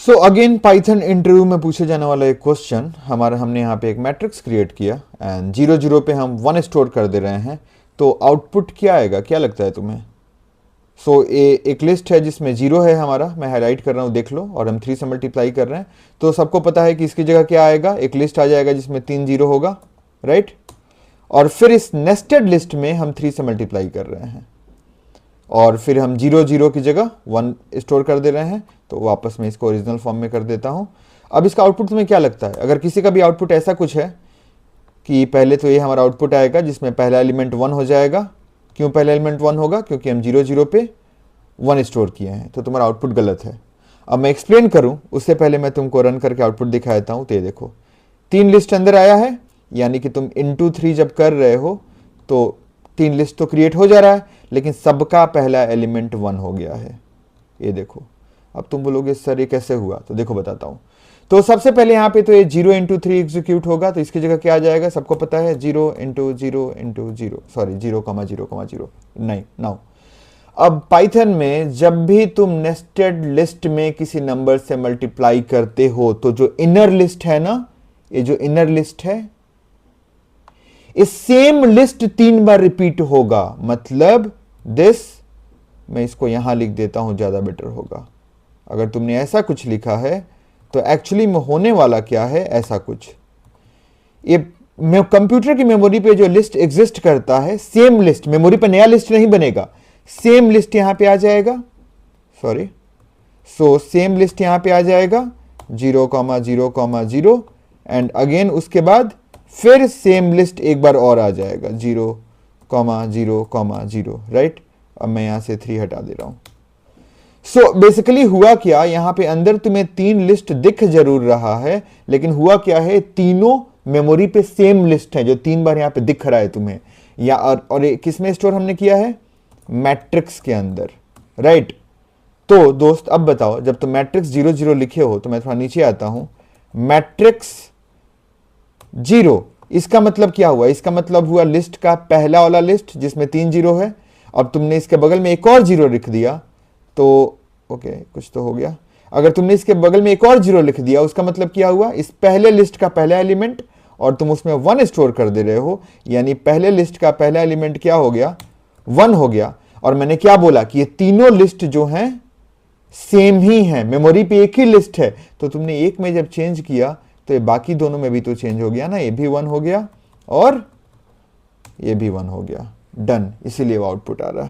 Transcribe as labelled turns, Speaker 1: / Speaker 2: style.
Speaker 1: So again Python interview में पूछे जाने वाला एक क्वेश्चन, हमने यहाँ पे एक मैट्रिक्स क्रिएट किया एंड 0 0 पे हम 1 स्टोर कर दे रहे हैं, तो आउटपुट क्या आएगा, क्या लगता है तुम्हें? सो एक लिस्ट है जिसमें 0 है हमारा, मैं हाईलाइट कर रहा हूँ, देख लो, और हम 3 से मल्टीप्लाई कर रहे हैं, तो सबको पता है कि इसकी जगह क्या आएगा, एक लिस्ट आ जाएगा जिसमें 3 0 होगा, राइट। और फिर इस नेस्टेड लिस्ट में हम 3 से मल्टीप्लाई कर रहे हैं और फिर हम 0 0 की जगह 1 स्टोर कर दे रहे हैं, तो वापस मैं इसको ओरिजिनल फॉर्म में कर देता हूं। अब इसका आउटपुट तुम्हें क्या लगता है? अगर किसी का भी आउटपुट ऐसा कुछ है कि पहले तो ये हमारा आउटपुट आएगा जिसमें पहला एलिमेंट 1 हो जाएगा। क्यों पहला एलिमेंट 1 होगा? क्योंकि हम 0 0 पे 1 स्टोर किए हैं, तो तुम्हारा आउटपुट गलत है। अब मैं एक्सप्लेन करूं उससे पहले मैं तुमको रन करके आउटपुट दिखा देता हूं। तो ये देखो 3 लिस्ट अंदर आया है, यानी कि तुम इंटू 3 जब कर रहे हो तो 3 लिस्ट तो क्रिएट हो जा रहा है, लेकिन सबका पहला एलिमेंट 1 हो गया है। ये देखो, अब तुम बोलोगे सर ये कैसे हुआ? तो देखो बताता हूं। तो सबसे पहले यहाँ पे तो ये 0 × 3 एग्जीक्यूट होगा, तो इसकी जगह क्या आ जाएगा? सबको पता है 0 × 0 × 0, सॉरी 0, 0, 0 नहीं नाउ। अब पाइथन में जब भी तुम नेस्टेड लिस्ट में किसी नंबर से मल्टीप्लाई करते हो, तो जो इनर लिस्ट है ना, ये जो इनर लिस्ट है, इस सेम लिस्ट 3 बार रिपीट होगा। मतलब दिस, मैं इसको यहां लिख देता हूं, ज्यादा बेटर होगा। अगर तुमने ऐसा कुछ लिखा है तो एक्चुअली में होने वाला क्या है, ऐसा कुछ। ये कंप्यूटर की मेमोरी पे जो लिस्ट एग्जिस्ट करता है, सेम लिस्ट, मेमोरी पे नया लिस्ट नहीं बनेगा, सेम लिस्ट यहां पे आ जाएगा, सॉरी, सो सेम लिस्ट यहां पे आ जाएगा 0, 0, 0 एंड अगेन उसके बाद फिर सेम लिस्ट एक बार और आ जाएगा 0, 0, 0, राइट। अब मैं यहां से 3 हटा दे रहा हूं। सो बेसिकली हुआ क्या, यहां पे अंदर तुम्हें 3 लिस्ट दिख जरूर रहा है, लेकिन हुआ क्या है, तीनों मेमोरी पे सेम लिस्ट है जो 3 बार यहां पे दिख रहा है तुम्हें, या और किस में स्टोर हमने किया है? मैट्रिक्स के अंदर, राइट। तो दोस्त अब बताओ, जब तुम मैट्रिक्स 0 0 लिखे हो, तो मैं थोड़ा नीचे आता हूं, मैट्रिक्स 0, इसका मतलब क्या हुआ? इसका मतलब हुआ लिस्ट का पहला वाला लिस्ट जिसमें 3 0 है। अब तुमने इसके बगल में एक और 0 लिख दिया, तो ओके कुछ तो हो गया। अगर तुमने इसके बगल में एक और 0 लिख दिया, उसका मतलब क्या हुआ? इस पहले लिस्ट का पहला एलिमेंट और तुम उसमें 1 स्टोर कर दे रहे हो, यानी पहले लिस्ट का पहला एलिमेंट क्या हो गया? 1 हो गया। और मैंने क्या बोला कि ये तीनों लिस्ट जो हैं सेम ही हैं, मेमोरी पे एक ही लिस्ट है, तो तुमने एक में जब चेंज किया तो ये बाकी दोनों में भी तो चेंज हो गया ना, ये भी 1 हो गया और ये भी 1 हो गया, डन। इसीलिए वो आउटपुट आ रहा है।